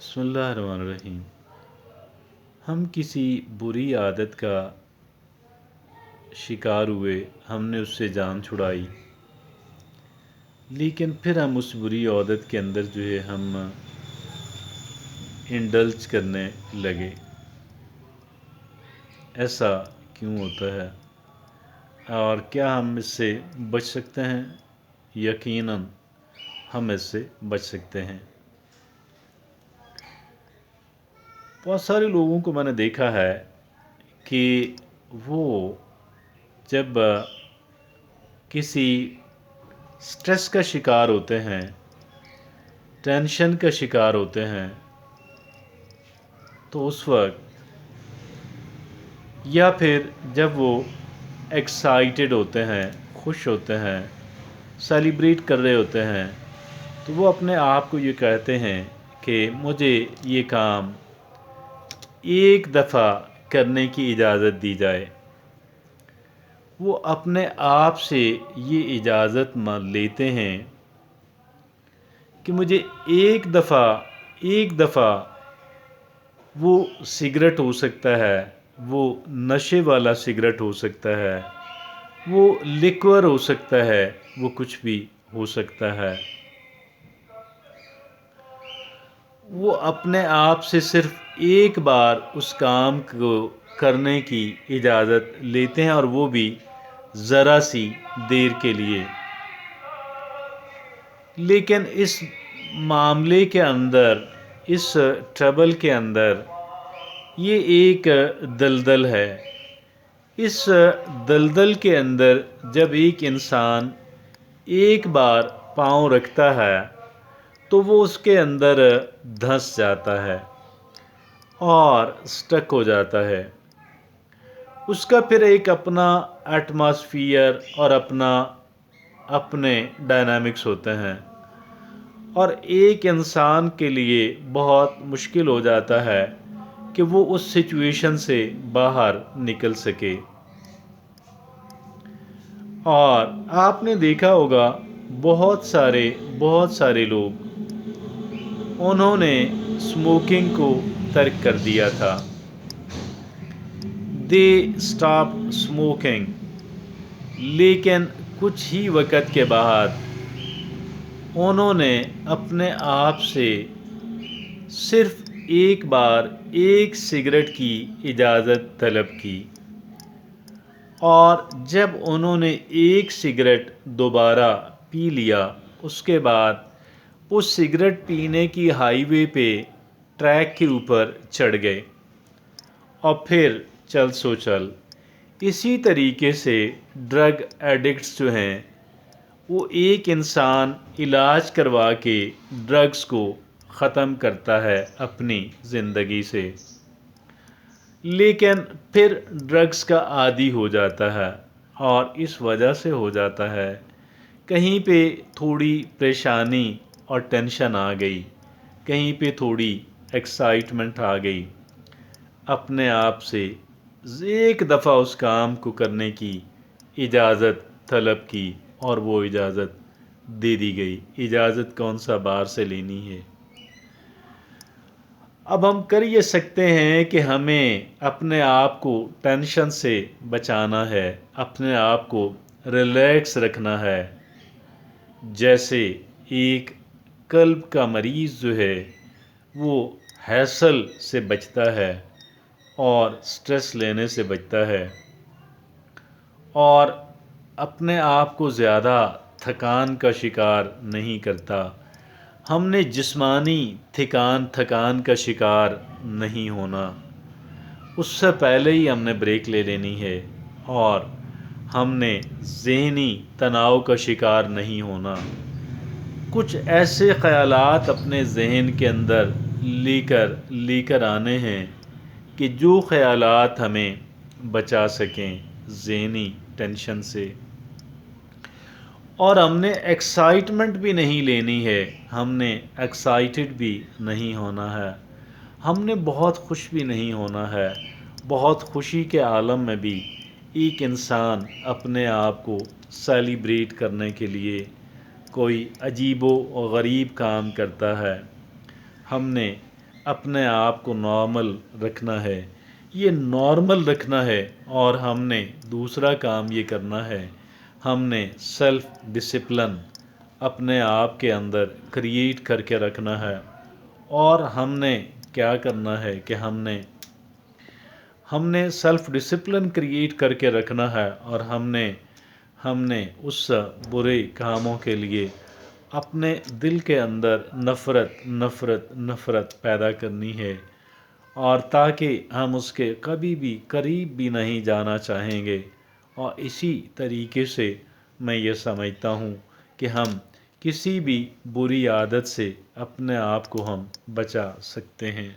بسم اللہ الرحمن الرحیم۔ ہم کسی بری عادت کا شکار ہوئے، ہم نے اس سے جان چھڑائی، لیکن پھر ہم اس بری عادت کے اندر ہم انڈلج کرنے لگے۔ ایسا کیوں ہوتا ہے اور کیا ہم اس سے بچ سکتے ہیں؟ یقیناً ہم اس سے بچ سکتے ہیں۔ بہت سارے لوگوں کو میں نے دیکھا ہے کہ وہ جب کسی سٹریس کا شکار ہوتے ہیں، ٹینشن کا شکار ہوتے ہیں، تو اس وقت یا پھر جب وہ ایکسائٹڈ ہوتے ہیں، خوش ہوتے ہیں، سیلیبریٹ کر رہے ہوتے ہیں، تو وہ اپنے آپ کو یہ کہتے ہیں کہ مجھے یہ کام ایک دفعہ کرنے کی اجازت دی جائے۔ وہ اپنے آپ سے یہ اجازت لیتے ہیں کہ مجھے ایک دفعہ وہ سگریٹ ہو سکتا ہے، وہ نشے والا سگریٹ ہو سکتا ہے، وہ لیکور ہو سکتا ہے، وہ کچھ بھی ہو سکتا ہے۔ وہ اپنے آپ سے صرف ایک بار اس کام کو کرنے کی اجازت لیتے ہیں، اور وہ بھی ذرا سی دیر کے لیے۔ لیکن اس معاملے کے اندر، اس ٹربل کے اندر یہ ایک دلدل ہے۔ اس دلدل کے اندر جب ایک انسان ایک بار پاؤں رکھتا ہے تو وہ اس کے اندر دھنس جاتا ہے اور سٹک ہو جاتا ہے۔ اس کا پھر ایک اپنا ایٹماسفیئر اور اپنے ڈائنامکس ہوتے ہیں، اور ایک انسان کے لیے بہت مشکل ہو جاتا ہے کہ وہ اس سچویشن سے باہر نکل سکے۔ اور آپ نے دیکھا ہوگا بہت سارے لوگ، انہوں نے اسموکنگ کو ترک کر دیا تھا۔ دے اسٹاپ اسموکنگ، لیکن کچھ ہی وقت کے بعد انہوں نے اپنے آپ سے صرف ایک بار ایک سگریٹ کی اجازت طلب کی، اور جب انہوں نے ایک سگریٹ دوبارہ پی لیا، اس کے بعد وہ سگریٹ پینے کی ہائی وے پہ ٹریک کے اوپر چڑھ گئے، اور پھر چل سو چل۔ اسی طریقے سے ڈرگ ایڈکٹس ہیں، وہ ایک انسان علاج کروا کے ڈرگس کو ختم کرتا ہے اپنی زندگی سے، لیکن پھر ڈرگس کا عادی ہو جاتا ہے، اور اس وجہ سے ہو جاتا ہے کہیں پہ تھوڑی پریشانی اور ٹینشن آ گئی، کہیں پہ تھوڑی ایکسائٹمنٹ آ گئی، اپنے آپ سے ایک دفعہ اس کام کو کرنے کی اجازت طلب کی، اور وہ اجازت دے دی گئی۔ اجازت کون سا بار سے لینی ہے؟ اب ہم کر یہ سکتے ہیں کہ ہمیں اپنے آپ کو ٹینشن سے بچانا ہے، اپنے آپ کو ریلیکس رکھنا ہے۔ جیسے ایک قلب کا مریض وہ ہیسل سے بچتا ہے اور سٹریس لینے سے بچتا ہے، اور اپنے آپ کو زیادہ تھکان کا شکار نہیں کرتا۔ ہم نے جسمانی تھکان کا شکار نہیں ہونا، اس سے پہلے ہی ہم نے بریک لے لینی ہے، اور ہم نے ذہنی تناؤ کا شکار نہیں ہونا۔ کچھ ایسے خیالات اپنے ذہن کے اندر لے کر آنے ہیں کہ جو خیالات ہمیں بچا سکیں ذہنی ٹینشن سے۔ اور ہم نے ایکسائٹمنٹ بھی نہیں لینی ہے، ہم نے ایکسائٹڈ بھی نہیں ہونا ہے، ہم نے بہت خوش بھی نہیں ہونا ہے۔ بہت خوشی کے عالم میں بھی ایک انسان اپنے آپ کو سیلیبریٹ کرنے کے لیے کوئی عجیب و غریب کام کرتا ہے۔ ہم نے اپنے آپ کو نارمل رکھنا ہے، یہ نارمل رکھنا ہے۔ اور ہم نے دوسرا کام یہ کرنا ہے، ہم نے سیلف ڈسپلن اپنے آپ کے اندر کریٹ کر کے رکھنا ہے۔ اور ہم نے کیا کرنا ہے کہ ہم نے سیلف ڈسپلن کریٹ کر کے رکھنا ہے، اور ہم نے اس برے کاموں کے لیے اپنے دل کے اندر نفرت پیدا کرنی ہے، اور تاکہ ہم اس کے کبھی بھی قریب بھی نہیں جانا چاہیں گے۔ اور اسی طریقے سے میں یہ سمجھتا ہوں کہ ہم کسی بھی بری عادت سے اپنے آپ کو ہم بچا سکتے ہیں۔